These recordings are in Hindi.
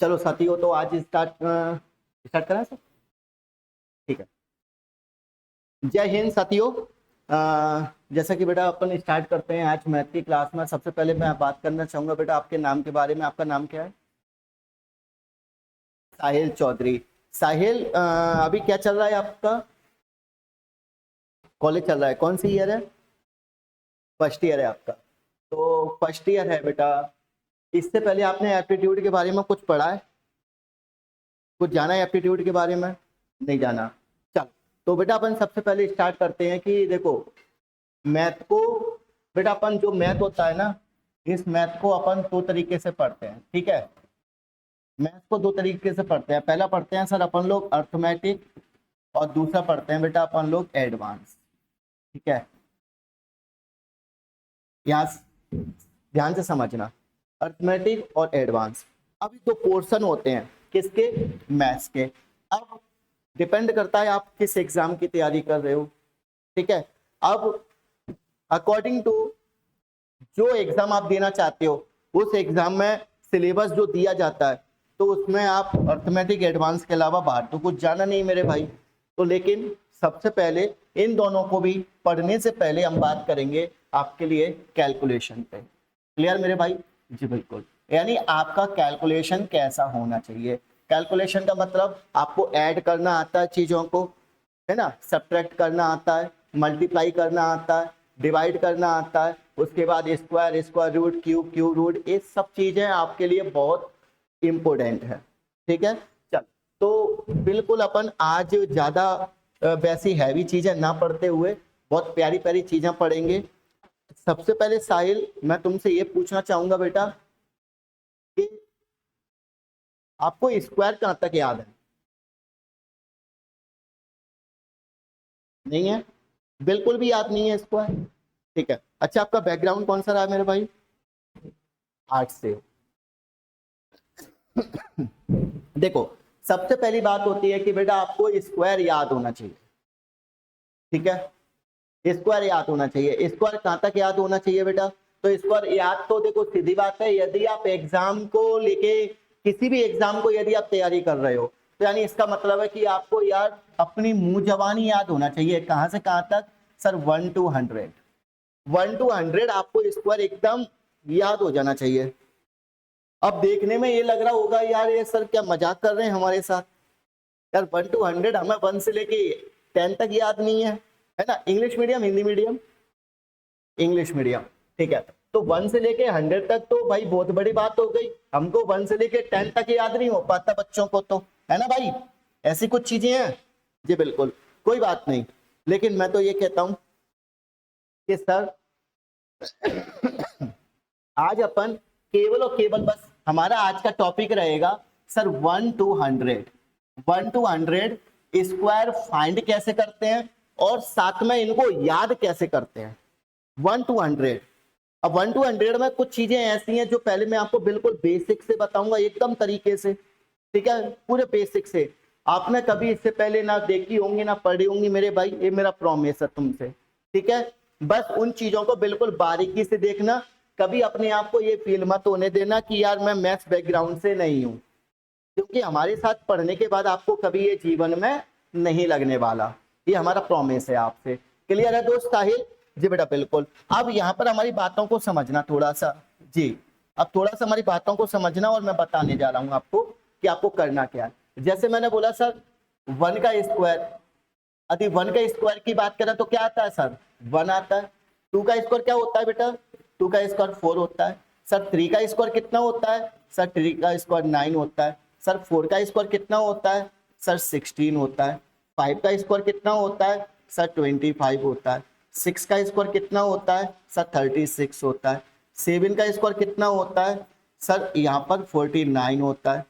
चलो साथियों, तो आज स्टार्ट स्टार्ट करें सर। ठीक है। जय हिंद साथियों। जैसा कि बेटा अपन स्टार्ट करते हैं आज मैथ की क्लास में। सबसे पहले मैं बात करना चाहूंगा बेटा आपके नाम के बारे में। आपका नाम क्या है? साहिल चौधरी। साहिल, अभी क्या चल रहा है आपका? कॉलेज चल रहा है, कौन सी ईयर है? फर्स्ट ईयर है आपका। तो फर्स्ट ईयर है बेटा। इससे पहले आपने एप्टीट्यूड के बारे में कुछ पढ़ा है? कुछ जाना है एप्टीट्यूड के बारे में? नहीं जाना। चलो, तो बेटा अपन सबसे पहले स्टार्ट करते हैं कि देखो, मैथ को बेटा अपन जो मैथ होता है ना, इस मैथ को अपन दो तरीके से पढ़ते हैं। ठीक है, मैथ को दो तरीके से पढ़ते हैं। पहला पढ़ते हैं सर अपन लोग अर्थमेटिक, और दूसरा पढ़ते हैं बेटा अपन लोग एडवांस। ठीक है, यहाँ ध्यान से समझना, अर्थमेटिक और एडवांस। अब दो पोर्शन होते हैं किसके? मैथ्स के। अब डिपेंड करता है आप किस एग्जाम की तैयारी कर रहे हो। ठीक है, अब अकॉर्डिंग टू जो एग्जाम आप देना चाहते हो, उस एग्जाम में सिलेबस जो दिया जाता है, तो उसमें आप अर्थमेटिक एडवांस के अलावा बाहर तो कुछ जाना नहीं मेरे भाई। तो लेकिन सबसे पहले इन दोनों को भी पढ़ने से पहले हम बात करेंगे आपके लिए कैलकुलेशन पे। क्लियर मेरे भाई? जी बिल्कुल। यानी आपका कैलकुलेशन कैसा होना चाहिए। कैलकुलेशन का मतलब आपको ऐड करना आता है चीजों को, है ना, सब्ट्रैक्ट करना आता है, मल्टीप्लाई करना आता है, डिवाइड करना आता है, उसके बाद square, square root, cube, cube root, ये सब चीजें आपके लिए बहुत इंपॉर्टेंट है। ठीक है, चल, तो बिल्कुल अपन आज ज्यादा वैसी हैवी चीजें ना पढ़ते हुए बहुत प्यारी प्यारी चीजें पढ़ेंगे। सबसे पहले साहिल, मैं तुमसे ये पूछना चाहूंगा बेटा कि आपको स्क्वायर कहां तक याद है? नहीं है, बिल्कुल भी याद नहीं है स्क्वायर। ठीक है, अच्छा आपका बैकग्राउंड कौन सा रहा है मेरे भाई? आर्ट से। देखो, सबसे पहली बात होती है कि बेटा आपको स्क्वायर याद होना चाहिए। ठीक है, स्क्वायर याद होना चाहिए। स्क्वायर कहां तक याद होना चाहिए बेटा? तो स्क्वायर याद तो देखो सीधी बात है, यदि आप एग्जाम को लेके, किसी भी एग्जाम को यदि आप तैयारी कर रहे हो, तो यानी इसका मतलब है कि आपको यार अपनी मुंह जबानी याद होना चाहिए। कहां से कहां तक सर? 1 to 100। 1 to 100 आपको स्क्वायर एकदम याद हो जाना चाहिए। अब देखने में ये लग रहा होगा यार ये सर क्या मजाक कर रहे हैं हमारे साथ। यार 1 to 100 हमें 1 से लेके 10 तक याद नहीं है ना? English medium, Hindi medium? English medium. ठीक है, तो 1 से लेके 100 तक तो भाई बहुत बड़ी बात हो गई। हमको 1 से लेके 10 तक याद नहीं हो पाता बच्चों को, तो है ना भाई? ऐसी कुछ चीजें हैं। जी बिल्कुल, कोई बात नहीं। लेकिन मैं तो ये कहता हूं कि सर आज अपन केवल और केवल बस हमारा आज का टॉपिक रहेगा sir 1 to 100। 1 to 100 square find कैसे करते हैं, और साथ में इनको याद कैसे करते हैं। 1 to 100। अब 1 to 100 में कुछ चीजें ऐसी हैं जो पहले मैं आपको बिल्कुल बेसिक से बताऊंगा, एकदम तरीके से। ठीक है, पूरे बेसिक से। आपने कभी इससे पहले ना देखी होंगी ना पढ़ी होंगी मेरे भाई, ये मेरा प्रॉमिस है तुमसे। ठीक है, बस उन चीजों को बिल्कुल बारीकी से देखना। कभी अपने आप को ये फील मत होने देना कि यार मैं मैथ्स बैकग्राउंड से नहीं हूं, क्योंकि हमारे साथ पढ़ने के बाद आपको कभी ये जीवन में नहीं लगने वाला। ये हमारा प्रॉमिस है आपसे। क्लियर है दोस्त साहिल? जी बेटा बिल्कुल। अब यहाँ पर हमारी बातों को समझना थोड़ा सा। जी, अब थोड़ा सा हमारी बातों को समझना, और मैं बताने जा रहा हूँ आपको कि आपको करना क्या है। जैसे मैंने बोला सर 1 का स्क्वायर, यदि 1 का स्क्वायर की बात करें तो क्या आता है सर? 1 आता है। 2 का स्क्वायर क्या होता है बेटा? 2 का स्क्वायर 4 होता है। सर 3 का स्क्वायर कितना होता है? सर 3 का स्क्वायर 9 होता है। सर 4 का स्क्वायर कितना होता है? सर 16 होता है। 5 का स्क्वायर कितना होता है? सर 25 होता है। 6 का स्क्वायर कितना होता है? सर 36 होता है। 7 का स्क्वायर कितना होता है? सर यहाँ पर 49 होता है।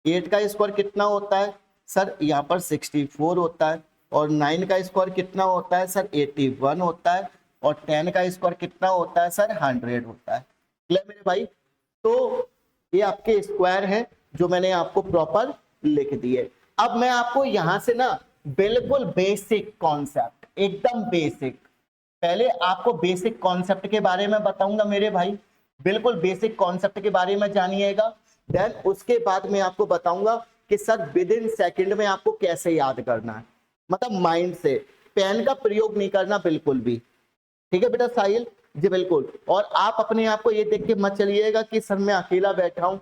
8 का स्क्वायर कितना होता है? सर यहाँ पर 64 होता है। और 9 का स्क्वायर कितना होता है? सर 81 होता है। और 10 का स्क्वायर कितना होता है? सर 100 होता है। क्लियर मेरे भाई? तो ये आपके स्क्वायर है जो मैंने आपको प्रॉपर लिख दिए। अब मैं आपको यहां से ना बिल्कुल बेसिक कॉन्सेप्ट, एकदम बेसिक, पहले आपको बेसिक कॉन्सेप्ट के बारे में बताऊंगा मेरे भाई। बिल्कुल बेसिक कॉन्सेप्ट के बारे में जानिएगा, देन उसके बाद मैं आपको बताऊंगा कि सर विद इन सेकेंड में आपको कैसे याद करना है, मतलब माइंड से, पेन का प्रयोग नहीं करना बिल्कुल भी। ठीक है बेटा साहिल जी बिल्कुल। और आप अपने आप को ये देख के मत चलिएगा कि सर मैं अकेला बैठा हूं,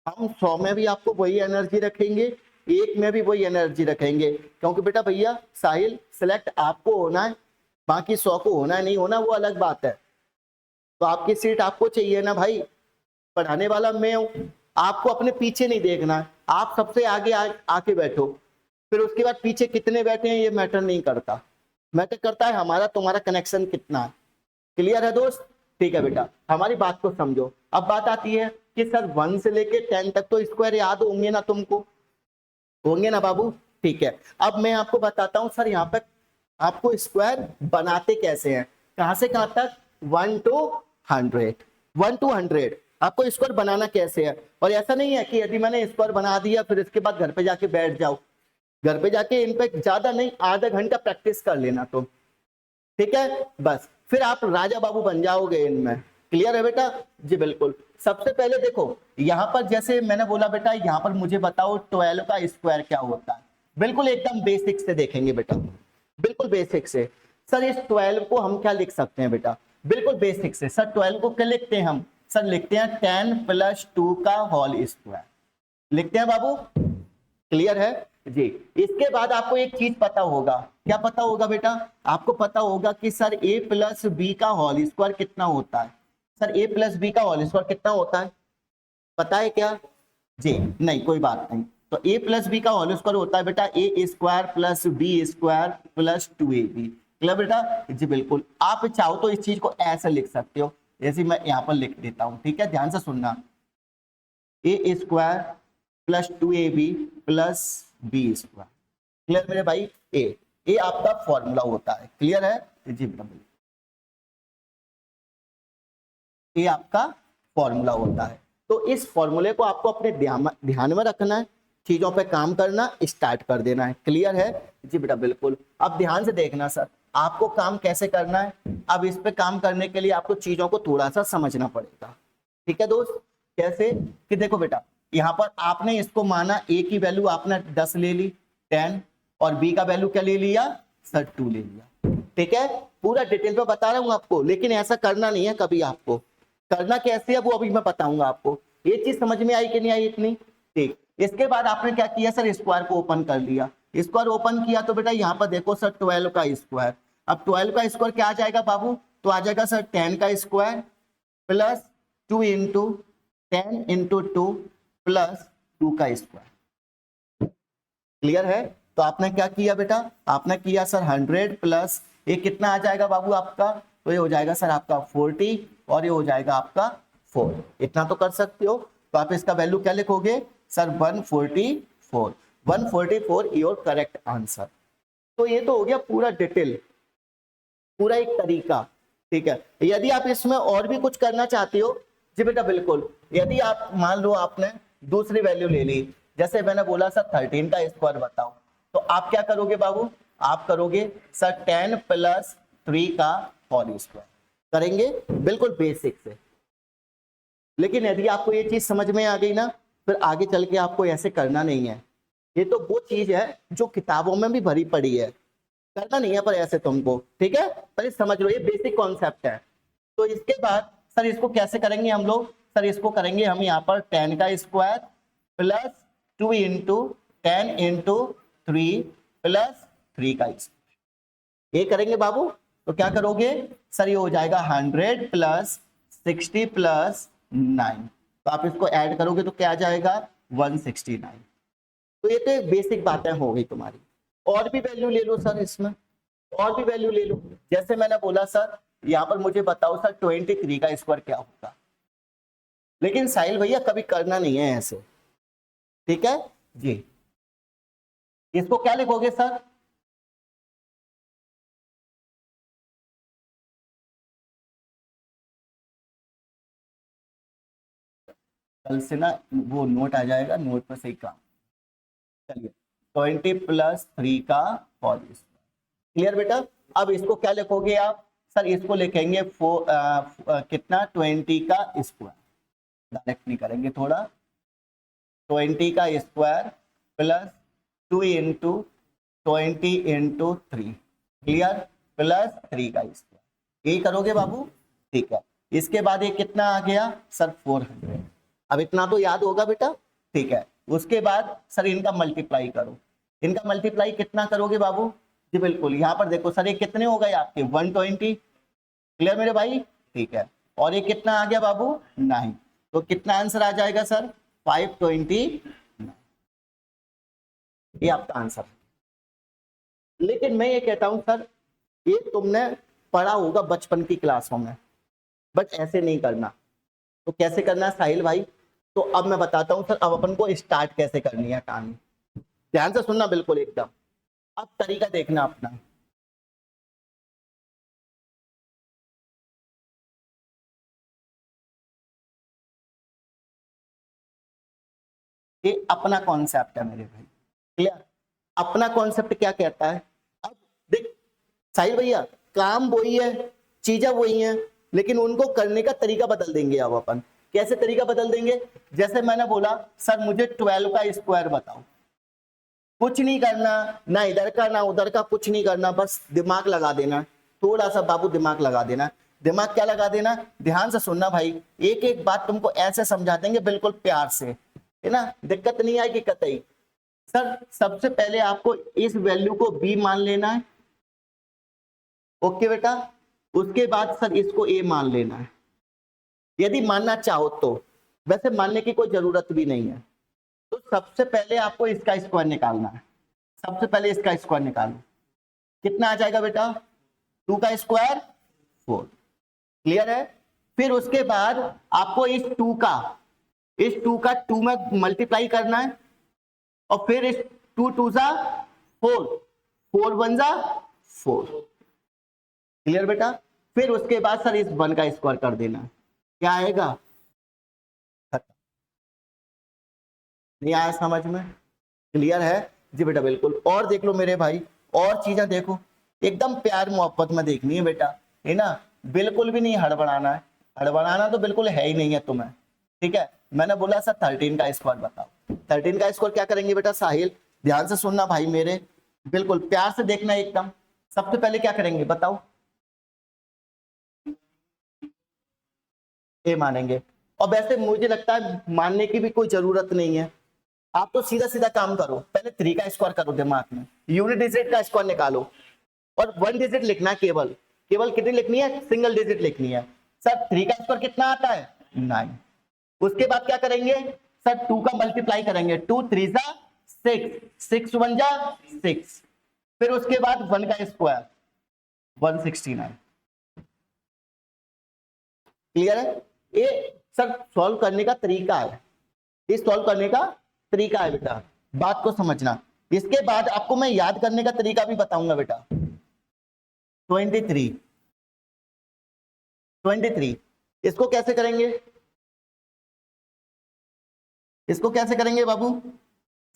हम 100 में भी आपको वही एनर्जी रखेंगे, एक में भी वही एनर्जी रखेंगे, क्योंकि बेटा भैया साहिल सिलेक्ट आपको होना है, बाकी 100 को होना है नहीं होना वो अलग बात है। तो आपकी सीट आपको चाहिए ना भाई, पढ़ाने वाला मैं हूं, आपको अपने पीछे नहीं देखना है, आप सबसे आगे आके बैठो, फिर उसके बाद पीछे कितने बैठे हैं ये मैटर नहीं करता, मैटर करता है हमारा तुम्हारा कनेक्शन कितना है। क्लियर है दोस्त? ठीक है बेटा, हमारी बात को समझो। अब बात आती है कि सर 1 से लेके 10 तक तो स्क्वायर याद होंगे ना तुमको, होंगे ना बाबू? ठीक है, अब मैं आपको बताता हूं सर यहाँ पे आपको स्क्वायर बनाते कैसे हैं, कहां से कहां तक, 1 to 100, 1 to 100 आपको स्क्वायर बनाना कैसे है। और ऐसा नहीं है कि यदि मैंने स्क्वायर बना दिया फिर इसके बाद घर पे जाके बैठ जाओ, घर पे जाके इन पे ज्यादा नहीं आधा घंटा प्रैक्टिस कर लेना तुम, ठीक है, बस फिर आप राजा बाबू बन जाओगे इनमें। क्लियर है बेटा जी बिल्कुल। सबसे पहले देखो यहाँ पर जैसे मैंने बोला बेटा, यहाँ पर मुझे बताओ 12 का स्क्वायर क्या होता है, बिल्कुल एकदम बेसिक से देखेंगे बेटा, बिल्कुल बेसिक से। सर इस 12 को हम क्या लिख सकते हैं बेटा, बिल्कुल बेसिक से सर 12 को क्या लिखते हैं हम, सर लिखते हैं 10 + 2 का होल स्क्वायर, लिखते हैं बाबू। क्लियर है जी। इसके बाद आपको एक चीज पता होगा, क्या पता होगा बेटा, आपको पता होगा कि सर a + b का होल स्क्वायर कितना होता है, सर a + b का होल स्क्वायर कितना होता है, पता है क्या जी? नहीं कोई बात नहीं, तो a + b का होल स्क्वायर होता है बेटा a² + b² + 2ab। क्लियर बेटा जी बिल्कुल। आप चाहो तो इस चीज को ऐसे लिख सकते हो, जैसे मैं यहाँ पर लिख देता हूं, ठीक है, ध्यान से सुनना, a² + 2ab + b²। क्लियर मेरे भाई? ए आपका फॉर्मूला होता है, क्लियर है जी बेटा, ये आपका फॉर्मूला होता है। तो इस फॉर्मूले को आपको अपने ध्यान में रखना है, चीजों पे काम करना स्टार्ट कर देना है। क्लियर है जी बेटा बिल्कुल। अब ध्यान से देखना सर आपको काम कैसे करना है। अब इस पे काम करने के लिए आपको चीजों को थोड़ा सा समझना पड़ेगा, ठीक है दोस्त। कैसे कि देखो बेटा, यहाँ पर आपने इसको माना a की वैल्यू आपने 10 ले ली 10, और b का वैल्यू क्या ले लिया सर 2 ले लिया, ठीक है। पूरा डिटेल पे बता रहा हूँ आपको, लेकिन ऐसा करना नहीं है कभी, आपको करना कैसे है वो अभी मैं बताऊंगा आपको। ये चीज समझ में आई कि नहीं आई इतनी? ठीक। इसके बाद आपने क्या किया सर, स्क्वायर को ओपन कर लिया, स्क्वायर ओपन किया तो बेटा यहाँ पर देखो सर 12 का स्क्वायर, अब 12 का स्क्वायर क्या आ जाएगा बाबू, तो आ जाएगा सर 10 का स्क्वायर + 2 × 10 × 2 + 2 का स्क्वायर। क्लियर है? तो आपने क्या किया बेटा, आपने किया सर 100 प्लस ये कितना आ जाएगा बाबू आपका, तो ये हो जाएगा सर आपका 40 और ये हो जाएगा आपका 4, इतना तो कर सकते हो। तो आप इसका वैल्यू क्या लिखोगे सर 144, 144 योर करेक्ट आंसर। तो ये तो हो गया पूरा डिटेल, पूरा एक तरीका, ठीक है। यदि आप इसमें और भी कुछ करना चाहते हो जी बेटा बिल्कुल, यदि आप मान लो आपने दूसरी वैल्यू ले ली, जैसे मैंने बोला सर 13 का स्क्वायर बताओ, तो आप क्या करोगे बाबू, आप करोगे सर 10 + 3 का होल स्क्वायर करेंगे, बिल्कुल बेसिक से। लेकिन यदि आपको ये चीज समझ में आ गई ना, फिर आगे चल के आपको ऐसे करना नहीं है। ये तो वो चीज है जो किताबों में भी भरी पड़ी है, करना नहीं है पर ऐसे तुमको, ठीक है, पर समझ लो ये बेसिक कॉन्सेप्ट है। तो इसके बाद सर इसको कैसे करेंगे हम लोग, सर इसको करेंगे हम यहाँ पर 10 का स्क्वायर + 2 × 10 × 3 + 3 का स्क्वायर, ये करेंगे बाबू। तो क्या करोगे सर, ये हो जाएगा 100 + 60 + 9, तो आप इसको ऐड करोगे तो क्या आ जाएगा 169। तो ये तो बेसिक बातें हो गई तुम्हारी। और भी वैल्यू ले लो सर इसमें, और भी वैल्यू ले लो, जैसे मैंने बोला सर यहाँ पर मुझे बताओ सर 23 का स्क्वायर क्या होगा, लेकिन साहिल भैया कभी करना नहीं है ऐसे, ठीक है जी। इसको क्या लिखोगे सर, कल से ना वो नोट आ जाएगा, नोट पर सही काम। चलिए 20 + 3 का होल स्क्वायर, क्लियर बेटा। अब इसको क्या लिखोगे आप, सर इसको लिखेंगे कितना 20 का स्क्वायर, डायरेक्ट नहीं करेंगे थोड़ा, 20 का square plus 2 into 20 into 3, clear, plus 3 का स्क्वायर, यही करोगे बाबू, ठीक है। इसके बाद ये कितना आ गया सर 400, अब इतना तो याद होगा बेटा, ठीक है। उसके बाद सर इनका मल्टीप्लाई करो, इनका मल्टीप्लाई कितना करोगे बाबू जी, बिल्कुल यहाँ पर देखो सर ये कितने हो गए आपके 120, क्लियर मेरे भाई, ठीक है। और ये कितना आ गया बाबू 9, तो कितना आंसर आ जाएगा सर 520, ये आपका आंसर है। लेकिन मैं ये कहता हूं सर ये तुमने पढ़ा होगा बचपन की क्लासों में, बट ऐसे नहीं करना। तो कैसे करना है साहिल भाई, तो अब मैं बताता हूं सर, अब अपन को स्टार्ट कैसे करनी है कहानी, ध्यान से सुनना बिल्कुल एकदम। अब तरीका देखना अपना, ये अपना कॉन्सेप्ट है मेरे भाई, क्लियर। अपना कॉन्सेप्ट क्या कहता है, अब देख साहिल भैया, काम वही है, चीजें वही हैं, लेकिन उनको करने का तरीका बदल देंगे। अब अपन कैसे तरीका बदल देंगे, जैसे मैंने बोला सर मुझे 12 का स्क्वायर बताओ, कुछ नहीं करना, ना इधर का ना उधर का, कुछ नहीं करना, बस दिमाग लगा देना, थोड़ा सा बाबू दिमाग लगा देना। दिमाग क्या लगा देना, ध्यान से सुनना भाई, एक एक बात तुमको ऐसे समझा देंगे बिल्कुल प्यार से, है ना, दिक्कत नहीं आएगी कतई। सर सबसे पहले आपको इस वैल्यू को बी मान लेना है, ओके बेटा। उसके बाद सर इसको ए मान लेना है, यदि मानना चाहो तो, वैसे मानने की कोई जरूरत भी नहीं है। तो सबसे पहले आपको इसका स्क्वायर निकालना है, सबसे पहले इसका स्क्वायर निकालो, कितना आ जाएगा बेटा 2 का स्क्वायर 4, क्लियर है। फिर उसके बाद आपको इस 2 का 2 में मल्टीप्लाई करना है, और फिर इस 2 2 जा 4, 4 1 जा 4, क्लियर बेटा। फिर उसके बाद सर इस 1 का स्क्वायर कर देना, क्या आएगा, नहीं आया समझ में, क्लियर है जी बेटा, बिल्कुल। और देख लो मेरे भाई, और चीजें देखो, एकदम प्यार मोहब्बत में देखनी है बेटा, है ना, बिल्कुल भी नहीं हड़बड़ाना है, हड़बड़ाना तो बिल्कुल है ही नहीं है तुम्हें, ठीक है। मैंने बोला सर 13 का स्क्वायर बताओ, 13 का स्क्वायर क्या करेंगे बेटा साहिल, ध्यान से सुनना भाई मेरे, बिल्कुल प्यार से देखना एकदम। सबसे पहले क्या करेंगे बताओ, ए मानेंगे, और वैसे मुझे लगता है मानने की भी कोई जरूरत नहीं है, आप तो सीधा सीधा काम करो, पहले 3 का स्क्वायर करो दिमाग में, यूनिट डिजिट का स्क्वायर निकालो, और 1 डिजिट लिखना है, केवल केवल कितनी लिखनी है, सिंगल डिजिट लिखनी है। सर 3 का स्क्वायर कितना आता है 9, उसके बाद क्या करेंगे सर 2 का मल्टीप्लाई करेंगे, 2 3 जा 6, 6 1 जा 6, फिर उसके बाद 1 का स्क्वायर 169, क्लियर है। ये सर सॉल्व करने का तरीका है, ये सॉल्व करने का तरीका है बेटा, बात को समझना। इसके बाद आपको मैं याद करने का तरीका भी बताऊंगा बेटा। 23 23 इसको कैसे करेंगे, इसको कैसे करेंगे बाबू,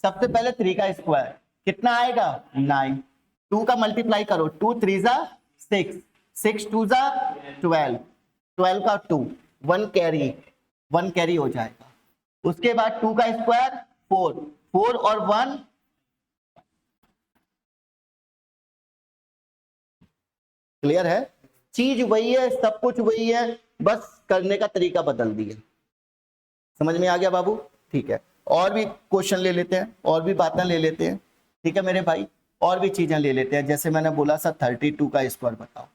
सबसे पहले 3 का स्क्वायर कितना आएगा 9, 2 का मल्टीप्लाई करो, 2 3 जा 6, 6 2 जा 12, 12 का 2, 1 कैरी हो जाएगा। उसके बाद 2 का स्क्वायर 4, 4 और 1, क्लियर है, चीज वही है, सब कुछ वही है, बस करने का तरीका बदल दिया। समझ में आ गया बाबू, ठीक है। और भी क्वेश्चन ले लेते हैं, और भी बातें ले लेते हैं, ठीक है मेरे भाई, और भी चीजें ले लेते हैं। जैसे मैंने बोला सर 32 का स्क्वायर बताओ,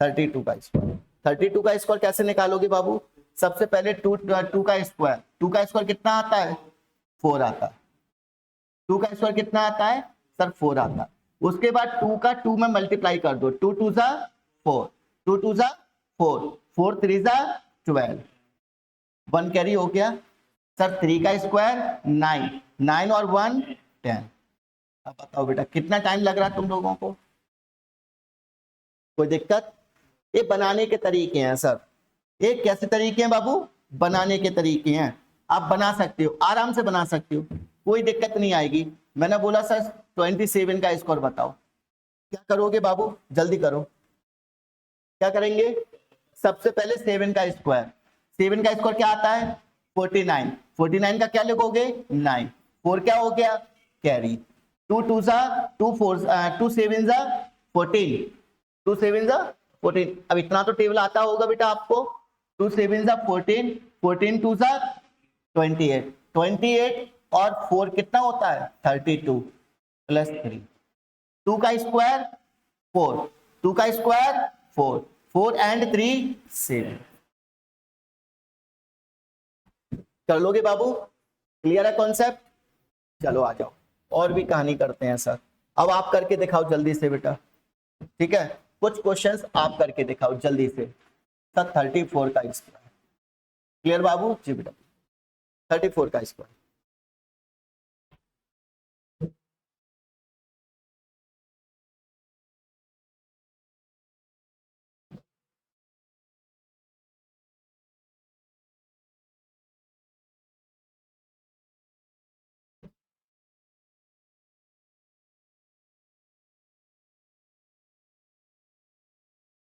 32 का स्क्वायर, 32 का स्क्वायर कैसे निकालोगे बाबू, सबसे पहले 2 का स्क्वायर, 2 का स्क्वायर कितना आता है 4 आता है, 2 का स्क्वायर कितना आता है सर 4 आता है। उसके बाद 2 का 2 में मल्टीप्लाई कर दो, 2 2 जा 4, 2 2 जा 4, 4 3 जा 12, 1 कैरी हो गया। सर 3 का स्क्वायर 9, 9 और 1 10। अब बताओ बेटा कितना टाइम लग रहा है तुम लोगों को, कोई दिक्कत, ये बनाने के तरीके हैं सर, ये कैसे तरीके हैं बाबू, बनाने के तरीके हैं, आप बना सकते हो, आराम से बना सकते हो, कोई दिक्कत नहीं आएगी। मैंने बोला सर 27 का स्कोर बताओ, क्या करोगे बाबू जल्दी करो, क्या करेंगे, सबसे पहले 7 का स्क्वायर, 7 का स्क्वायर क्या आता है 49, 49 का क्या लिखोगे 9, 4 क्या हो गया कैरी, 2 2 सा 2 4 2 7 सा 14, 2 7 सा 14। अब इतना तो टेबल आता होगा बेटा आपको, 2 7 सा 14, 14 2 सा 28, 28 और 4 कितना होता है 32 प्लस 3, 2 का स्क्वायर 4, 2 का स्क्वायर 4, 4 एंड 3 7। कर लोगे बाबू, क्लियर है कॉन्सेप्ट? चलो आ जाओ और भी कहानी करते हैं सर। अब आप करके दिखाओ जल्दी से बेटा, ठीक है, कुछ क्वेश्चंस आप करके दिखाओ जल्दी से। सर 34 का स्क्वायर, क्लियर बाबू जी बेटा, 34 का स्क्वायर।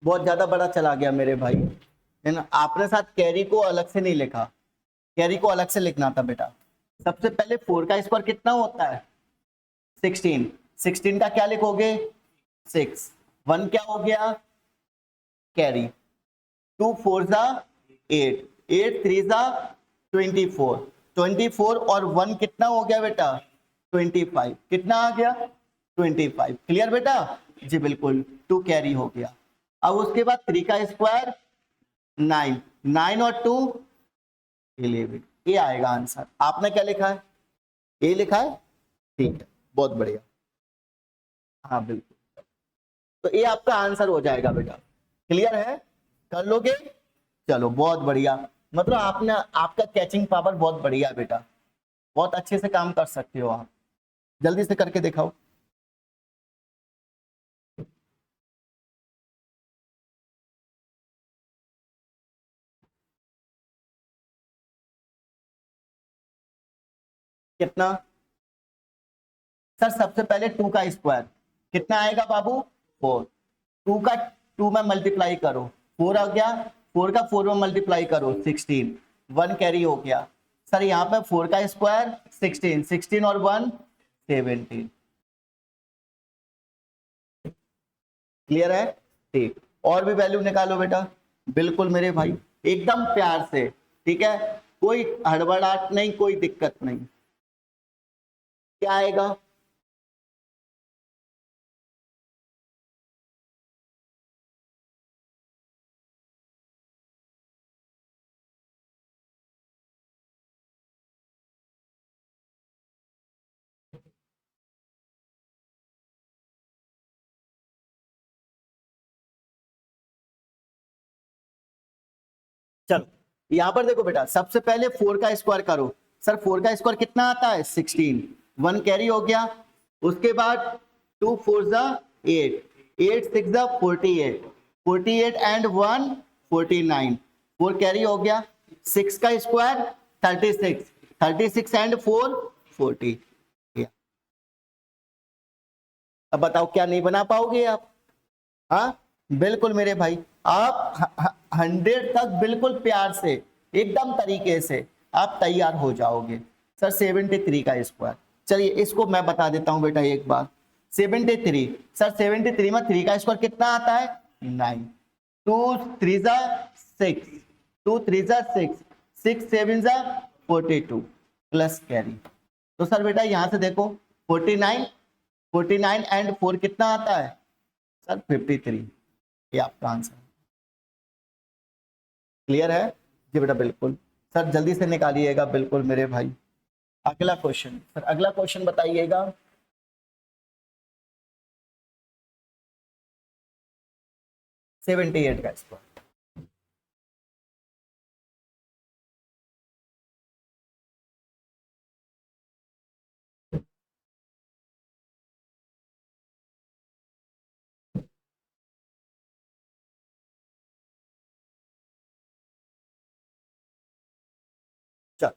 बहुत ज्यादा बड़ा चला गया मेरे भाई, है ना, आपने साथ कैरी को अलग से नहीं लिखा, कैरी को अलग से लिखना था बेटा। सबसे पहले 4 का स्क्वायर कितना होता है 16, 16 का क्या लिखोगे 6, 1 क्या हो गया कैरी, 2 4 जा 8, 8 3 जा 24, 24 और 1 कितना हो गया बेटा 25, कितना आ गया 25, क्लियर बेटा जी बिल्कुल, 2 कैरी हो गया। अब उसके बाद 3 का स्क्वायर 9, 9 और 2 11, ये आएगा आंसर। आपने क्या लिखा है ए लिखा है, ठीक है बहुत बढ़िया, हाँ बिल्कुल, तो ये आपका आंसर हो जाएगा बेटा, क्लियर है, कर लोगे? चलो बहुत बढ़िया, मतलब आपने, आपका कैचिंग पावर बहुत बढ़िया है बेटा, बहुत अच्छे से काम कर सकते हो आप, जल्दी से करके दिखाओ। कितना सर, सबसे पहले 2 का स्क्वायर कितना आएगा बाबू 4, 2 का 2 में मल्टीप्लाई करो 4 आ गया, 4 का 4 में मल्टीप्लाई करो 16, 1 कैरी हो गया। सर यहाँ पे 4 का स्क्वायर 16, 16 और 1 17, क्लियर है, ठीक, और भी वैल्यू निकालो बेटा, बिल्कुल मेरे भाई एकदम प्यार से, ठीक है, कोई हड़बड़ाहट नहीं, कोई दिक्कत नहीं। क्या आएगा चलो यहां पर देखो बेटा, सबसे पहले 4 का स्क्वायर करो। सर 4 का स्क्वायर कितना आता है 16, 1 कैरी हो गया, उसके बाद 2 4 जा 8, 8 6 जा 48, 48 एंड 1 49, 4 कैरी हो गया, 6 का स्क्वायर 36, 36 एंड 4 40। अब बताओ क्या नहीं बना पाओगे आप? हाँ बिल्कुल मेरे भाई, आप 100 तक बिल्कुल प्यार से एकदम तरीके से आप तैयार हो जाओगे। सर 73 का स्क्वायर, चलिए इसको मैं बता देता हूं बेटा एक बार। 73, सर 73 में 3 का स्क्वायर कितना आता है 9, 2 3 जा 6, 2 3 जा 6, 6 7 जा 42 प्लस कैरी। तो सर बेटा यहां से देखो 49, 49 एंड 4 कितना आता है सर 53, ये आपका आंसर, क्लियर है जी बेटा बिल्कुल। सर जल्दी से निकालिएगा बिल्कुल मेरे भाई। अगला क्वेश्चन, सर अगला क्वेश्चन बताइएगा। 78 का स्क्वायर, चल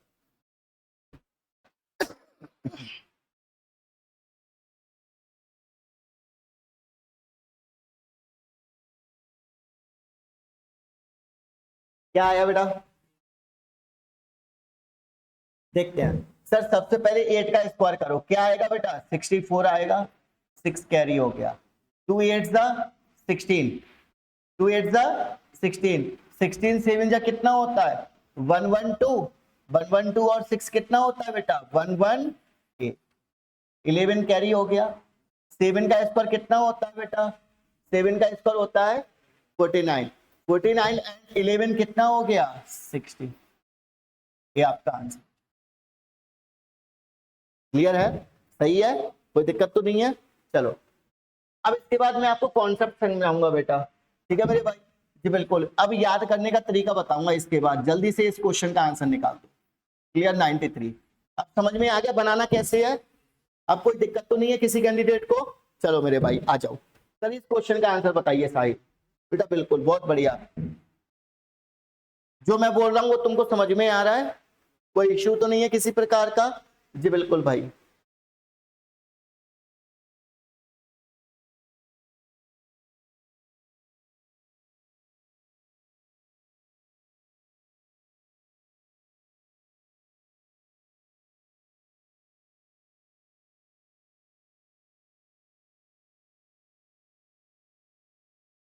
क्या आया बेटा देखते हैं सर, सबसे पहले 8 का स्क्वायर करो, क्या आएगा बेटा 64 आएगा, 6 कैरी हो गया, 2 8 जा 16, 2 8 जा 16, 16 7 जा कितना होता है 112, 112 और 6 कितना होता है बेटा 118, 11 कैरी हो गया, 7 का स्क्वायर कितना होता है बेटा 7 का स्क्वायर होता है 49, 49 एंड 11 कितना हो गया 60, ये आपका आंसर। क्लियर है, सही है, कोई दिक्कत तो नहीं है। चलो अब इसके बाद मैं आपको कॉन्सेप्ट समझाऊंगा बेटा, ठीक है मेरे भाई जी बिल्कुल। अब याद करने का तरीका बताऊंगा, इसके बाद जल्दी से इस क्वेश्चन का आंसर निकाल दो। क्लियर 93, अब समझ में आ गया बनाना कैसे है, अब कोई दिक्कत तो नहीं है किसी कैंडिडेट को। चलो मेरे भाई आ जाओ, सर इस क्वेश्चन का आंसर बताइए साहिब। बेटा बिल्कुल, बहुत बढ़िया, जो मैं बोल रहा हूँ वो तुमको समझ में आ रहा है, कोई इश्यू तो नहीं है किसी प्रकार का? जी बिल्कुल भाई।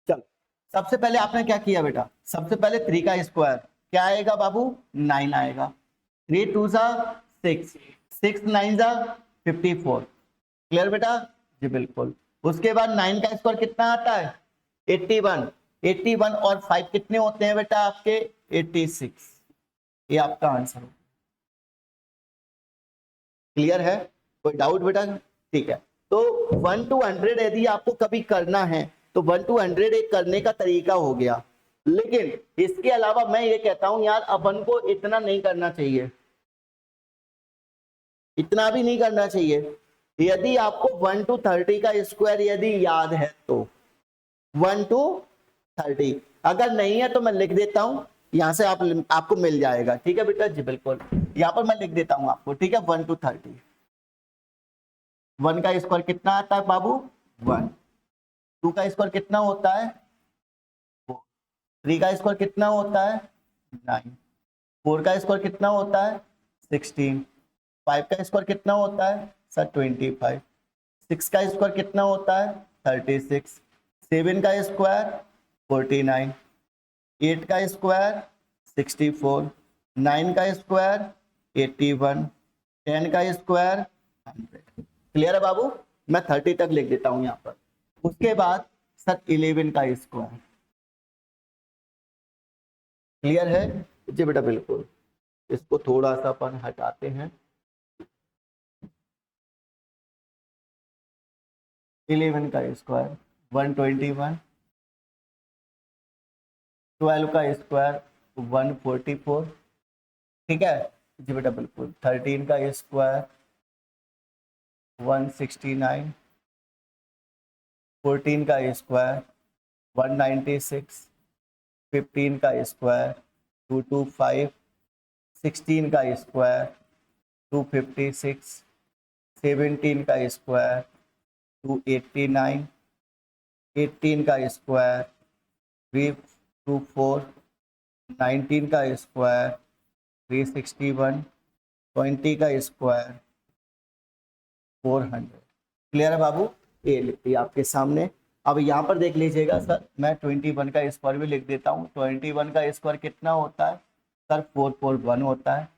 चलो सबसे पहले आपने क्या किया बेटा, सबसे पहले 3 का स्क्वायर क्या आएगा बाबू 9 आएगा, 3 2 जा 6, 6 9 जा 54। क्लियर बेटा जी बिल्कुल। उसके बाद 9 का स्क्वायर कितना आता है 81, 81 और 5 कितने होते हैं बेटा आपके 86, ये आपका आंसर हो। क्लियर है, कोई डाउट बेटा? ठीक है, तो 1 to 100 यदि आपको कभी करना है तो 1 to 100 एक करने का तरीका हो गया, लेकिन इसके अलावा मैं ये कहता हूं यार अपन को इतना नहीं करना चाहिए, इतना भी नहीं करना चाहिए। यदि आपको 1 to 30 का स्क्वायर यदि याद है तो 1 to 30, अगर नहीं है तो मैं लिख देता हूं, यहां से आपको मिल जाएगा। ठीक है बेटा जी बिल्कुल, यहां पर मैं लिख देता हूं आपको, ठीक है 1 to 30। 1 का स्क्वायर कितना आता है बाबू 1, 2 का स्क्वायर कितना होता है 4, 3 का स्क्वायर कितना होता है 9, 4 का स्क्वायर कितना होता है 16, 5 का स्क्वायर कितना होता है सर 25, 6 का स्क्वायर कितना होता है 36, 7 का स्क्वायर 49, 8 का स्क्वायर 64, 9 का स्क्वायर 81, 10 का स्क्वायर 100। क्लियर है बाबू, मैं 30 तक लिख देता हूं यहाँ पर। उसके बाद सर 11 का स्क्वायर, क्लियर है जी बेटा बिल्कुल। इसको थोड़ा सा अपन हटाते हैं, 11 का स्क्वायर 121, 12 का स्क्वायर 144, ठीक है जी बेटा बिल्कुल। 13 का स्क्वायर 169, 14 का स्क्वायर 196, 15 का स्क्वायर 225, 16 का स्क्वायर 256, 17 का स्क्वायर 289, 18 का स्क्वायर 324, 19 का स्क्वायर 361, 20 का स्क्वायर 400। क्लियर है बाबू, ये लिख दिया आपके सामने। अब यहाँ पर देख लीजिएगा सर, मैं 21 का स्क्वायर भी लिख देता हूँ। 21 का स्क्वायर कितना होता है सर 441 होता है।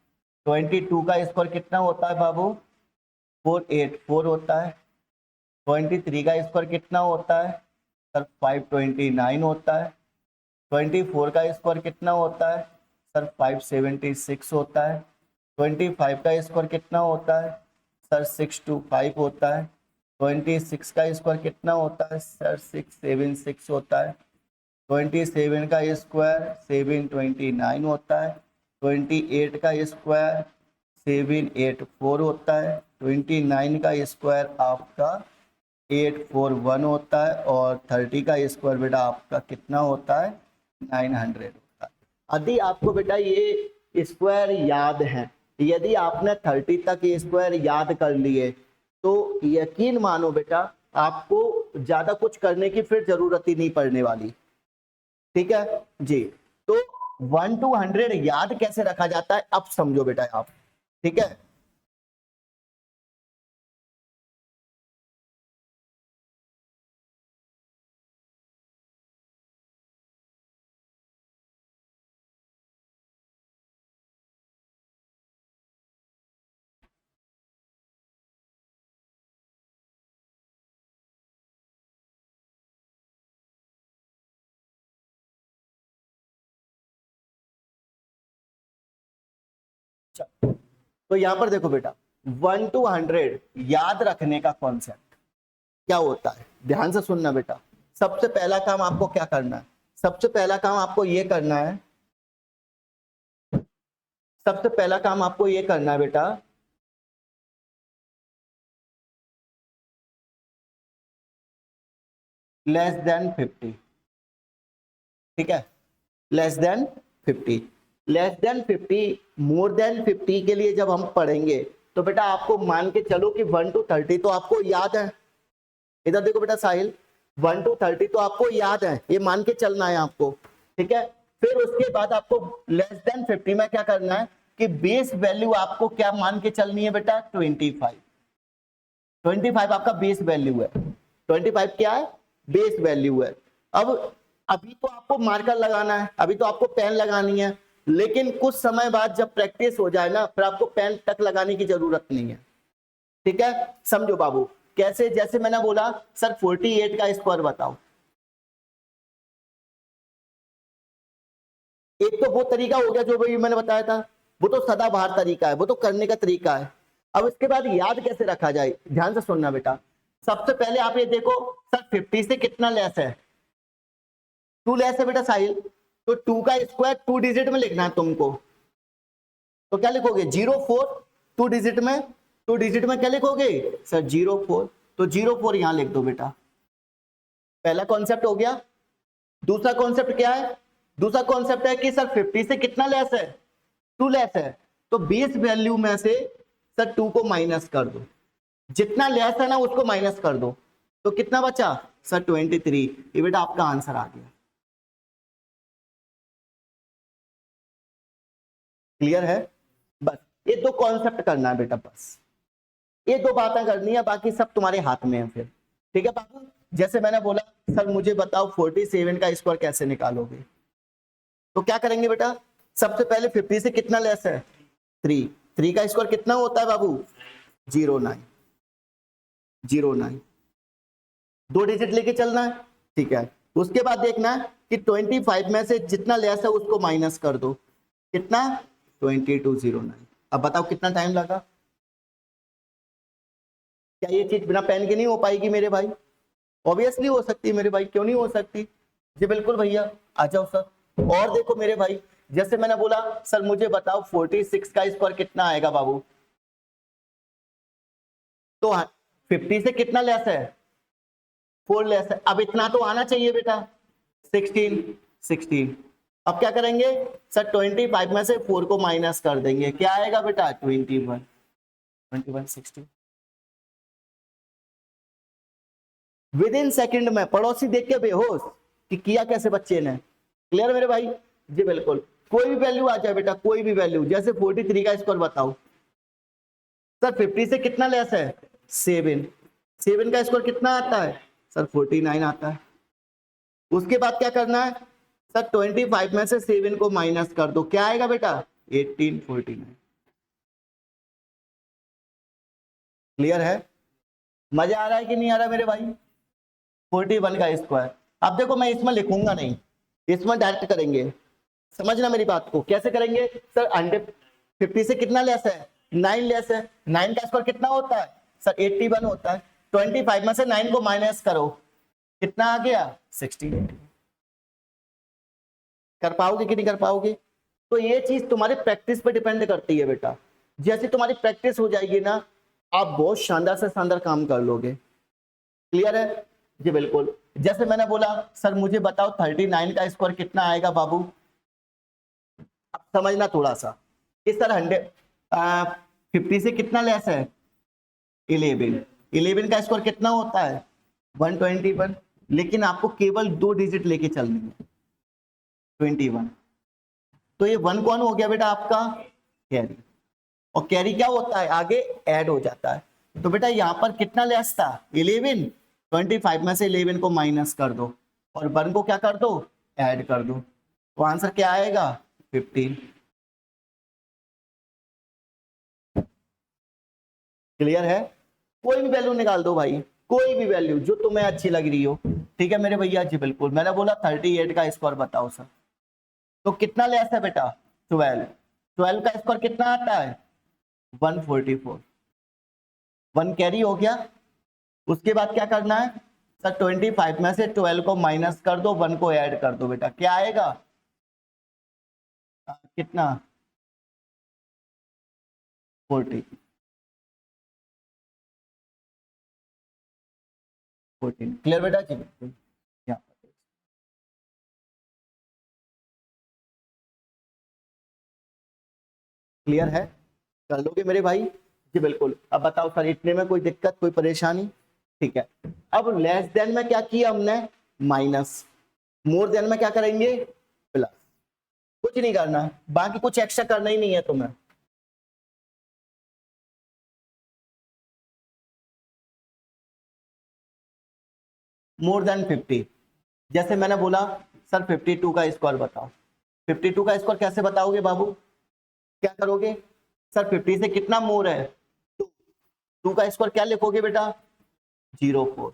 22 का स्क्वायर कितना होता है बाबू 484 होता है। 23 का स्क्वायर कितना होता है सर 529 होता है। 24 का स्क्वायर कितना होता है सर 576 होता है। 25 का स्क्वायर कितना होता है सर 625 होता है। 26 का स्क्वायर कितना होता है सर 676 होता है। 27 का स्क्वायर 729 होता है। 28 का स्क्वायर 784 होता है। 29 का स्क्वायर आपका 841 होता है और 30 का स्क्वायर बेटा आपका कितना होता है 900 होता है। यदि आपको बेटा ये स्क्वायर याद है, यदि आपने 30 तक ये स्क्वायर याद कर लिए तो यकीन मानो बेटा आपको ज्यादा कुछ करने की फिर जरूरत ही नहीं पड़ने वाली। ठीक है जी, तो 1 to 100 याद कैसे रखा जाता है अब समझो बेटा आप। ठीक है। तो यहां पर देखो बेटा 1 to 100 याद रखने का कॉन्सेप्ट क्या होता है, ध्यान से सुनना बेटा। सबसे पहला काम आपको क्या करना है, सबसे पहला काम आपको ये करना है, सबसे पहला काम आपको ये करना है बेटा, लेस देन 50। ठीक है, less than 50। Less than 50, more than 50 के लिए जब हम पढ़ेंगे तो बेटा आपको मान के चलो कि 1 to 30 तो आपको याद है। इधर देखो बेटा साहिल, 1 to 30 तो आपको याद है, ये मान के चलना है आपको। ठीक है, फिर उसके बाद आपको लेस देन 50 में क्या करना है कि बेस वैल्यू आपको क्या मान के चलनी है बेटा, 25। 25 आपका बेस वैल्यू है, 25 क्या है, बेस वैल्यू है। अब अभी तो आपको मार्कर लगाना है, अभी तो आपको पेन लगानी है, लेकिन कुछ समय बाद जब प्रैक्टिस हो जाए ना फिर आपको पेन तक लगाने की जरूरत नहीं है। ठीक है, समझो बाबू कैसे, जैसे मैंने बोला सर 48 का स्क्वायर बताओ, एक तो वो तरीका हो गया जो भी मैंने बताया था, वो तो सदाबहार तरीका है, वो तो करने का तरीका है। अब इसके बाद याद कैसे रखा जाए, ध्यान से सुनना बेटा। सबसे पहले आप ये देखो सर 50 से कितना लेस है, 2 लेस है बेटा साहिल, तो 2 का स्क्वायर 2 डिजिट में लिखना है तुमको, तो क्या लिखोगे 04, 2 डिजिट में, 2 डिजिट में क्या लिखोगे सर 04, तो 04 यहां लिख दो बेटा। पहला कॉन्सेप्ट हो गया। दूसरा कॉन्सेप्ट क्या है, दूसरा कॉन्सेप्ट है कि सर 50 से कितना लेस है, 2 लेस है, तो बेस वैल्यू में से सर 2 को माइनस कर दो, जितना लेस है ना उसको माइनस कर दो, तो कितना बचा सर 23। ये बेटा आपका आंसर आ गया। क्लियर है, बस ये दो कॉन्सेप्ट करना है बेटा, बस ये दो बातें करनी है, बाकी सब तुम्हारे हाथ में है फिर। ठीक है बाबू, जैसे मैंने बोला सर मुझे बताओ 47 का स्क्वायर कैसे निकालोगे, तो क्या करेंगे बेटा, सबसे पहले 50 से कितना लेस है 3, 3 का स्क्वायर कितना होता है बाबू 09, 09, 2 डिजिट लेके चलना है। ठीक है, उसके बाद देखना है कि 25 में से जितना लेस है उसको माइनस कर दो, कितना 2209। अब बताओ कितना टाइम लगा, क्या ये चीज बिना पेन के नहीं हो पाएगी मेरे भाई, ऑब्वियसली हो सकती है मेरे भाई, क्यों नहीं हो सकती, जी बिल्कुल भैया आ जाओ सर। और देखो मेरे भाई, जैसे मैंने बोला सर मुझे बताओ 46 का स्क्वायर कितना आएगा बाबू, तो 50 से कितना लेस है 4 लेस है, अब इतना तो आना चाहिए बेटा 16, 16। अब क्या करेंगे सर 25 में से 4 को माइनस कर देंगे, क्या आएगा बेटा 21, 21, 16। विद इन सेकेंड में पड़ोसी देख के बेहोश कि किया कैसे बच्चे ने। क्लियर मेरे भाई, जी बिल्कुल, कोई भी वैल्यू आ जाए बेटा, कोई भी वैल्यू, जैसे 43 का स्क्वायर बताओ सर 50 से कितना लेस है 7, 7 का स्क्वायर कितना आता है सर 49 आता है। उसके बाद क्या करना है सर 25 में से 7 को माइनस कर दो, क्या आएगा बेटा 18, 49। क्लियर है, मजा आ रहा है कि नहीं आ रहा मेरे भाई, 41 का स्क्वायर। अब देखो मैं इसमें लिखूंगा नहीं, इसमें डायरेक्ट करेंगे, समझना मेरी बात को, कैसे करेंगे सर 50 से कितना लेस है 9 लेस है, 9 का स्क्वायर कितना होता है सर 81 होता है, 25 में से 9 को माइनस करो, कितना आ गया 16। कर पाओगे कि नहीं कर पाओगे, तो ये चीज तुम्हारी प्रैक्टिस पे डिपेंड करती है बेटा, जैसे तुम्हारी प्रैक्टिस हो जाएगी ना आप बहुत शानदार से शानदार काम कर लोगे। क्लियर है, जी बिल्कुल। जैसे मैंने बोला सर मुझे बताओ 39 का स्क्वायर कितना आएगा बाबू, अब समझना थोड़ा सा कि सर 50 से कितना लेस है 11, 11 का स्क्वायर कितना होता है 121, लेकिन आपको केवल 2 डिजिट लेके चलनी है 21, तो ये 1 कौन हो गया बेटा आपका कैरी। और कैरी क्या होता है, आगे ऐड हो जाता है। तो बेटा यहाँ पर कितना लेस था, 11, 25 में से 11 को माइनस कर दो और 1 को क्या कर दो, ऐड कर दो, तो आंसर क्या आएगा, 15। क्लियर है? कोई भी वैल्यू निकाल दो भाई, कोई भी वैल्यू जो तुम्हें अच्छी लग रही हो। ठीक है मेरे भैया जी, बिल्कुल। मैंने बोला 38 का स्कोर बताओ सर, तो कितना लेस है बेटा, 12। 12 का स्कोर कितना आता है, 144। 1 कैरी हो गया। उसके बाद क्या करना है सर, 25 में से 12 को माइनस कर दो, 1 को ऐड कर दो, बेटा क्या आएगा, कितना, 40। 14। क्लियर बेटा जी, बिल्कुल। यहाँ पर क्लियर है, कर लोगे मेरे भाई जी, बिल्कुल। अब बताओ सर, इतने में कोई दिक्कत, कोई परेशानी? ठीक है। अब लेस देन में क्या किया हमने, माइनस। मोर देन में क्या करेंगे, प्लस। कुछ नहीं करना, बाकी कुछ एक्स्ट्रा करना ही नहीं है तुम्हें। मोर देन 50, जैसे मैंने बोला सर 52 का स्कोर बताओ। 52 का स्कोर कैसे बताओगे बाबू, क्या करोगे सर, 50 से कितना मोर है, 2। 2 का स्कोर क्या लिखोगे बेटा, 04।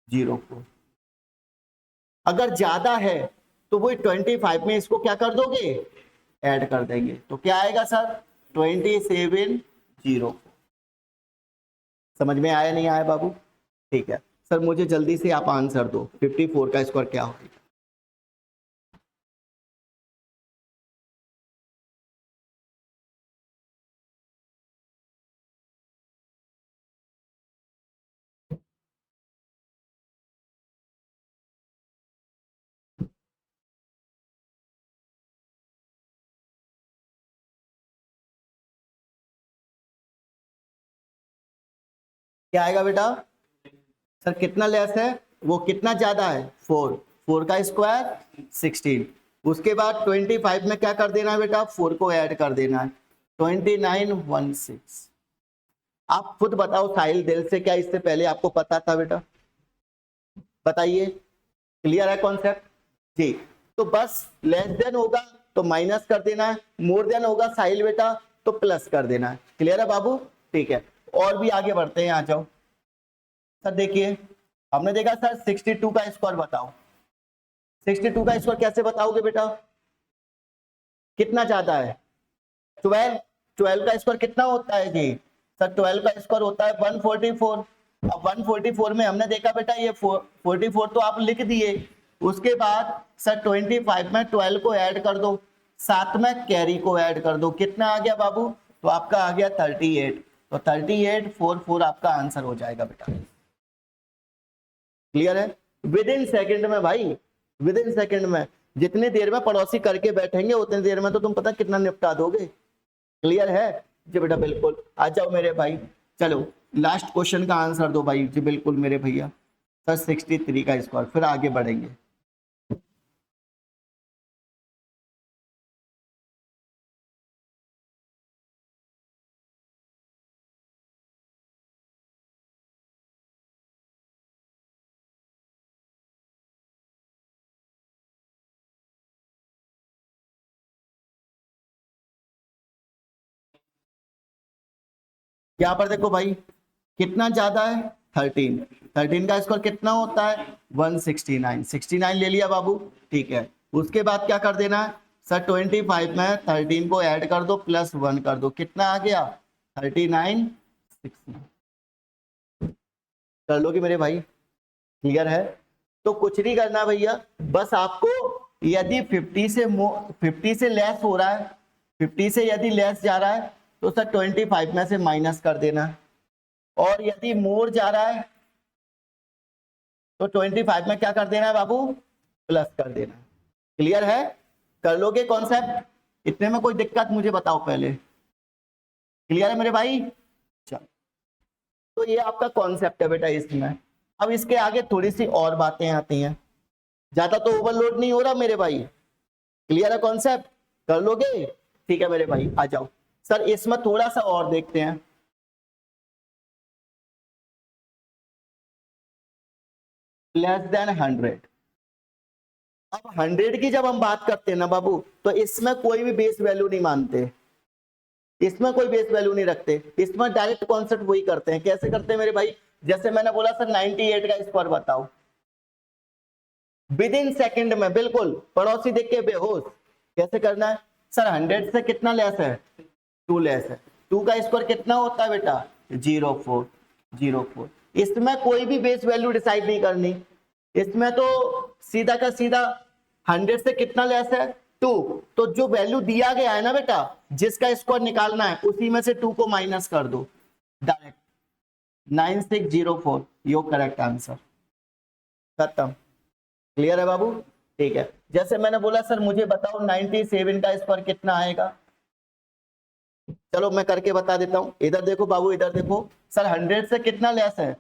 04। अगर ज्यादा है तो वही 25 में इसको क्या कर दोगे, ऐड कर देंगे, तो क्या आएगा सर, 2704। समझ में आया नहीं आया बाबू? ठीक है सर, मुझे जल्दी से आप आंसर दो, 54 का स्कोर क्या होगा। क्या आएगा बेटा, सर कितना लेस है, वो कितना ज्यादा है, 4। 4 का स्क्वायर 16। उसके बाद 25 में क्या कर देना है बेटा, 4 को ऐड कर देना है, 2916। आप खुद बताओ साहिल दिल से, क्या इससे पहले आपको पता था बेटा, बताइए। क्लियर है कॉन्सेप्ट जी? तो बस लेस देन होगा तो माइनस कर देना है, मोर देन होगा साहिल बेटा तो प्लस कर देना है। क्लियर है बाबू? ठीक है, और भी आगे बढ़ते हैं, आ जाओ सर। देखिए हमने देखा सर 62 का स्कोर बताओ। 62 का स्कोर कैसे बताओगे बेटा, कितना ज्यादा है, 12। 12 का स्कोर कितना होता है जी सर, 12 का स्कोर होता है 144। अब 144 में हमने देखा बेटा ये 44 तो आप लिख दिए। उसके बाद सर 25 में 12 को ऐड कर दो, साथ में कैरी को ऐड कर दो, कितना आ गया बाबू, तो आपका आ गया 38। तो 3844 आपका आंसर हो जाएगा बेटा। क्लियर है? विद इन सेकेंड में भाई, विद इन सेकेंड में, जितनी देर में पड़ोसी करके बैठेंगे उतनी देर में तो तुम पता कितना निपटा दोगे। क्लियर है जी बेटा, बिल्कुल। आ जाओ मेरे भाई, चलो लास्ट क्वेश्चन का आंसर दो भाई जी, बिल्कुल मेरे भैया। सर 63 का स्कोर, फिर आगे बढ़ेंगे। यहाँ पर देखो भाई, कितना ज्यादा है, 13। 13 का स्कोर कितना होता है, 169। 69 ले लिया बाबू, ठीक है। उसके बाद क्या कर देना है सर, 25 में 13 को ऐड कर दो, प्लस 1 कर दो, कितना आ गया, 39। कर लोगे मेरे भाई? क्लियर है? तो कुछ नहीं करना भैया, बस आपको यदि 50 से लेस हो रहा है, 50 से यदि लेस जा रहा है तो सर 25 में से माइनस कर देना है, और यदि मोर जा रहा है तो 25 में क्या कर देना है बाबू, प्लस कर देना है। क्लियर है? कर लोगे कॉन्सेप्ट? इतने में कोई दिक्कत मुझे बताओ पहले। क्लियर है मेरे भाई? चलो, तो ये आपका कॉन्सेप्ट है बेटा इसमें। अब इसके आगे थोड़ी सी और बातें आती हैं, ज्यादा तो ओवरलोड नहीं हो रहा मेरे भाई। क्लियर है कॉन्सेप्ट? कर लोगे? ठीक है मेरे भाई, आ जाओ। सर इसमें थोड़ा सा और देखते हैं, लेस देन 100। अब 100 की जब हम बात करते हैं ना बाबू, तो इसमें कोई भी बेस वैल्यू नहीं मानते, इसमें कोई बेस वैल्यू नहीं रखते, इसमें डायरेक्ट कॉन्सेप्ट वही करते हैं। कैसे करते हैं मेरे भाई, जैसे मैंने बोला सर 98 का स्क्वायर बताओ, विद इन सेकेंड में, बिल्कुल पड़ोसी देख के बेहोश। कैसे करना है सर, 100 से कितना लेस है, 2 लेस है, 2 का स्क्वायर कितना होता है बेटा, 0404। इसमें कोई भी बेस वैल्यू डिसाइड नहीं करनी, इसमें तो सीधा का सीधा 100 से कितना लेस है, 2। तो जो वैल्यू दिया गया है ना बेटा, जिसका स्क्वायर निकालना है, उसी में से 2 को माइनस कर दो डायरेक्ट। 9604 योर करेक्ट आंसर, खत्म। क्लियर है बाबू, ठीक है। जैसे मैंने बोला सर मुझे बताओ 97 का स्क्वायर कितना आएगा, चलो मैं करके बता देता हूं। इधर देखो बाबू, इधर देखो सर, 100 से कितना लेस है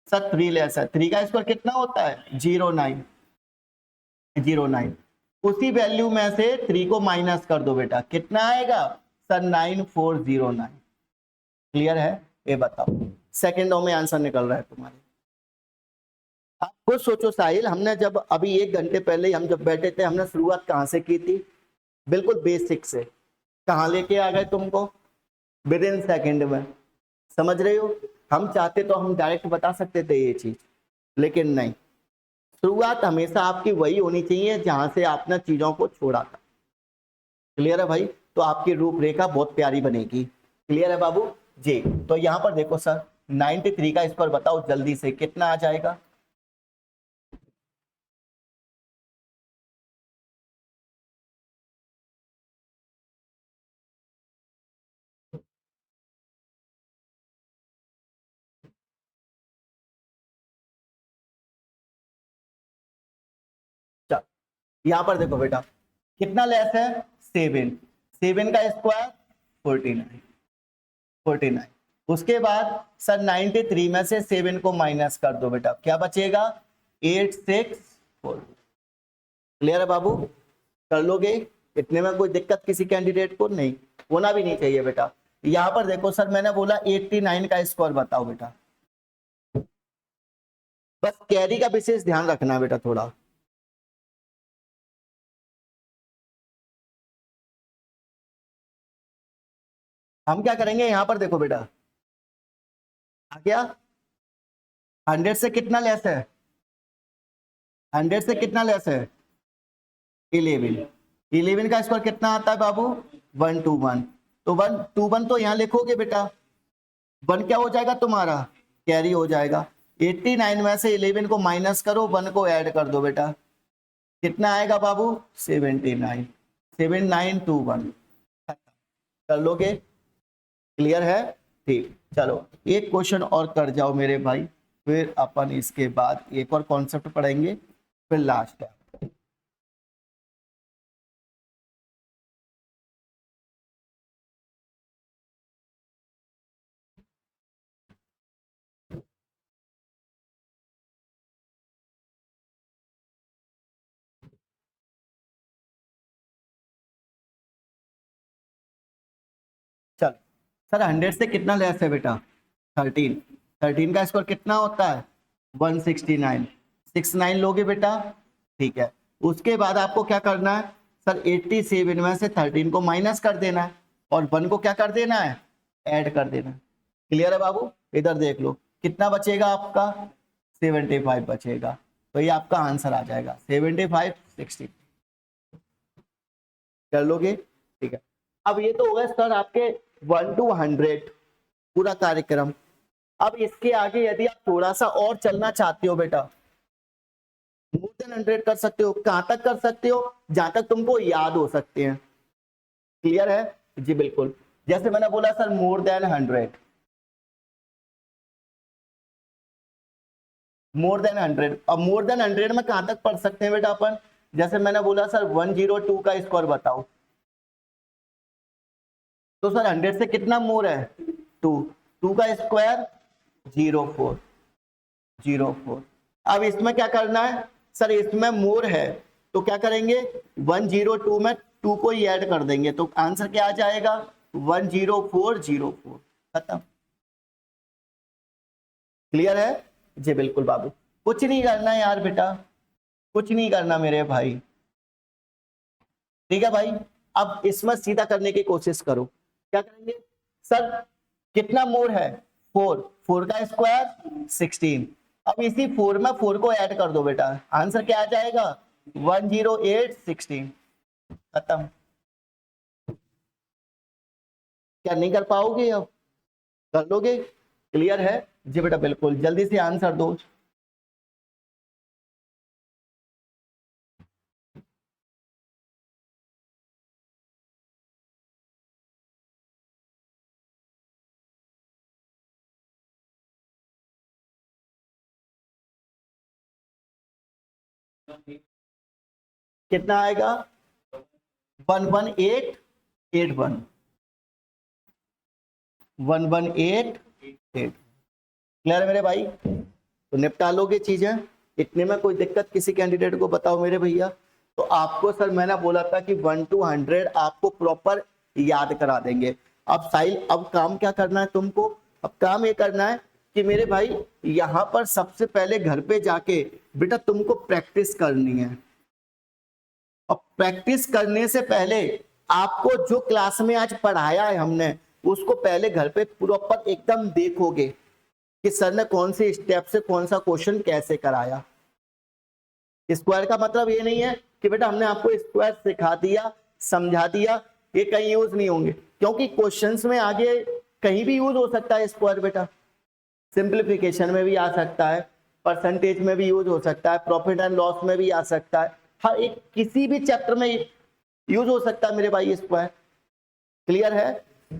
सर, 3 लेस है, 3 का स्क्वायर कितना होता है, 09। उसी वैल्यू में से 3 को माइनस कर दो बेटा, कितना आएगा सर, 9409। क्लियर है, ये बताओ, सेकेंडों में आंसर निकल रहा है तुम्हारे। आप खुद सोचो साहिल, हमने जब अभी 1 घंटे पहले हम जब बैठे थे, हमने शुरुआत कहां से की थी, बिल्कुल बेसिक से। कहां लेके आ गए तुमको, विद इन सेकेंड में। समझ रहे हो, हम चाहते तो हम डायरेक्ट बता सकते थे ये चीज, लेकिन नहीं, शुरुआत हमेशा आपकी वही होनी चाहिए जहां से आपने चीजों को छोड़ा था। क्लियर है भाई, तो आपकी रूपरेखा बहुत प्यारी बनेगी। क्लियर है बाबू जी। तो यहां पर देखो सर, 93 का स्क्वायर बताओ जल्दी से कितना आ जाएगा, यहां पर देखो बेटा कितना लेस है, 7। 7 का स्क्वायर 49। उसके बाद सर 93 में से 7 को माइनस कर दो बेटा, क्या बचेगा, 864। क्लियर है बाबू, कर लोगे, इतने में कोई दिक्कत किसी कैंडिडेट को नहीं होना भी नहीं चाहिए बेटा। यहां पर देखो सर, मैंने बोला 89 का स्क्वायर बताओ बेटा, बस कैरी का विशेष ध्यान रखना बेटा थोड़ा। हम क्या करेंगे, यहां पर देखो बेटा, आ गया, 100 से कितना लेस है, 100 से कितना लेस है, 11। 11 का स्क्वायर कितना आता है बाबू, 121। तो 121 तो यहां लिखोगे बेटा, 1 क्या हो जाएगा तुम्हारा, कैरी हो जाएगा। 89 में से 11 को माइनस करो, 1 को ऐड कर दो बेटा, कितना आएगा बाबू, 79। 7921 कर लोगे, क्लियर है, ठीक। चलो एक क्वेश्चन और कर जाओ मेरे भाई, फिर अपन इसके बाद एक और कॉन्सेप्ट पढ़ेंगे, फिर लास्ट है। चल सर, 100 से कितना लेस है बेटा, 13। 13 का स्क्वायर कितना होता है, 169। 69 लोगे बेटा, ठीक है। उसके बाद आपको क्या करना है सर, 87 में से 13 को माइनस कर देना है, और 1 को क्या कर देना है, ऐड कर देना है। क्लियर है बाबू, इधर देख लो कितना बचेगा आपका, 75 बचेगा। तो ये आपका आंसर आ जाएगा 75 60। कर लोगे, ठीक है। अब ये तो हो गए सर आपके 1 to 100 पूरा कार्यक्रम। अब इसके आगे यदि आप थोड़ा सा और चलना चाहते हो बेटा, मोर देन 100 कर सकते हो। कहां तक कर सकते हो, जहां तक तुमको याद हो सकते हैं। क्लियर है जी, बिल्कुल। जैसे मैंने बोला sir more than 100, more than 100। अब मोर देन 100 में कहां तक पढ़ सकते हैं बेटा अपन, जैसे मैंने बोला सर 102 का स्क्वायर बताओ, तो सर 100 से कितना मोर है, 2। 2 का स्क्वायर 04। अब इसमें क्या करना है सर, इसमें मोर है तो क्या करेंगे, 102 में 2 को ही ऐड कर देंगे, तो आंसर क्या आ जाएगा, 10404 खत्म। क्लियर है जी? बिल्कुल बाबू, कुछ नहीं करना यार बेटा, कुछ नहीं करना मेरे भाई। ठीक है भाई, अब इसमें सीधा करने की कोशिश करो। क्या करेंगे सर? कितना मोर है? 4, 4 का स्क्वायर 16। अब इसी 4 में 4 को ऐड कर दो बेटा, आंसर क्या आ जाएगा? 10816 खत्म। क्या नहीं कर पाओगे? अब कर लोगे? क्लियर है जी बेटा? बिल्कुल, जल्दी से आंसर दो। कितना आएगा? 11881 11881। क्लियर है मेरे भाई? तो निपटा लोगे चीजें, इतने में कोई दिक्कत किसी कैंडिडेट को बताओ मेरे भैया? तो आपको सर मैंने बोला था कि 1 to 100 आपको प्रॉपर याद करा देंगे। अब साहिल, अब काम क्या करना है तुमको? अब काम ये करना है कि मेरे भाई यहाँ पर सबसे पहले घर पे जाके बेटा तुमको प्रैक्टिस करनी है। और प्रैक्टिस करने से पहले आपको जो क्लास में आज पढ़ाया है हमने, उसको पहले घर पे प्रॉपर एकदम देखोगे कि सर ने कौन से स्टेप से कौन सा क्वेश्चन कैसे कराया। स्क्वायर का मतलब ये नहीं है कि बेटा हमने आपको स्क्वायर सिखा दिया, समझा दिया, ये कहीं यूज नहीं होंगे, क्योंकि क्वेश्चंस में आगे कहीं भी यूज हो सकता है स्क्वायर बेटा। सिंप्लीफिकेशन में भी आ सकता है, परसेंटेज में भी यूज हो सकता है, प्रॉफिट एंड लॉस में भी आ सकता है, हर एक किसी भी चैप्टर में यूज हो सकता है मेरे भाई स्क्वायर। क्लियर है?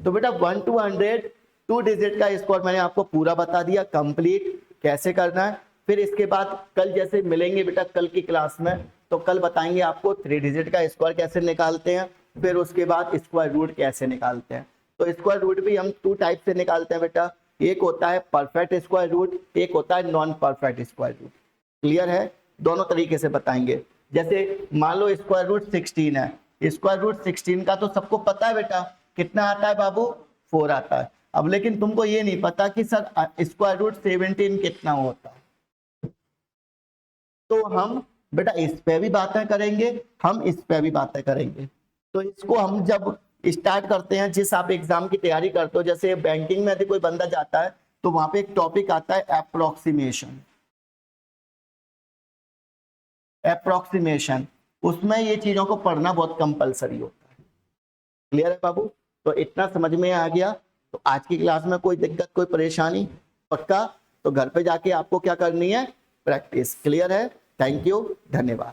तो बेटा 1 to 100 2 डिजिट का स्क्वायर मैंने आपको पूरा बता दिया कंप्लीट कैसे करना है। फिर इसके बाद कल जैसे मिलेंगे बेटा कल की क्लास में, तो कल बताएंगे आपको 3 डिजिट का स्क्वायर कैसे निकालते हैं, फिर उसके बाद स्क्वायर रूट कैसे निकालते हैं। तो स्क्वायर रूट भी हम 2 टाइप से निकालते हैं बेटा, एक होता है परफेक्ट स्क्वायर रूट, एक होता है non perfect square root. Clear है? दोनों तरीके से बताएंगे। जैसे मान लो स्क्वायर रूट 16 है, स्क्वायर रूट 16 का तो सबको पता है बेटा, कितना आता है बाबू? 4 आता है। अब लेकिन तुमको ये नहीं पता कि सर स्क्वायर रूट 17 कितना होता है। तो हम बेटा इस पे भी बातें करेंगे, हम इस पे भी बातें करेंगे। तो इसको हम जब स्टार्ट करते हैं, जिस आप एग्जाम की तैयारी करते हो, जैसे बैंकिंग में यदि कोई बंदा जाता है तो वहां पे एक टॉपिक आता है अप्रोक्सीमेशन। अप्रोक्सीमेशन, उसमें ये चीजों को पढ़ना बहुत कंपलसरी होता है। क्लियर है बाबू? तो इतना समझ में आ गया? तो आज की क्लास में कोई दिक्कत कोई परेशानी? पक्का? तो घर पे जाके आपको क्या करनी है? प्रैक्टिस। क्लियर है? थैंक यू, धन्यवाद।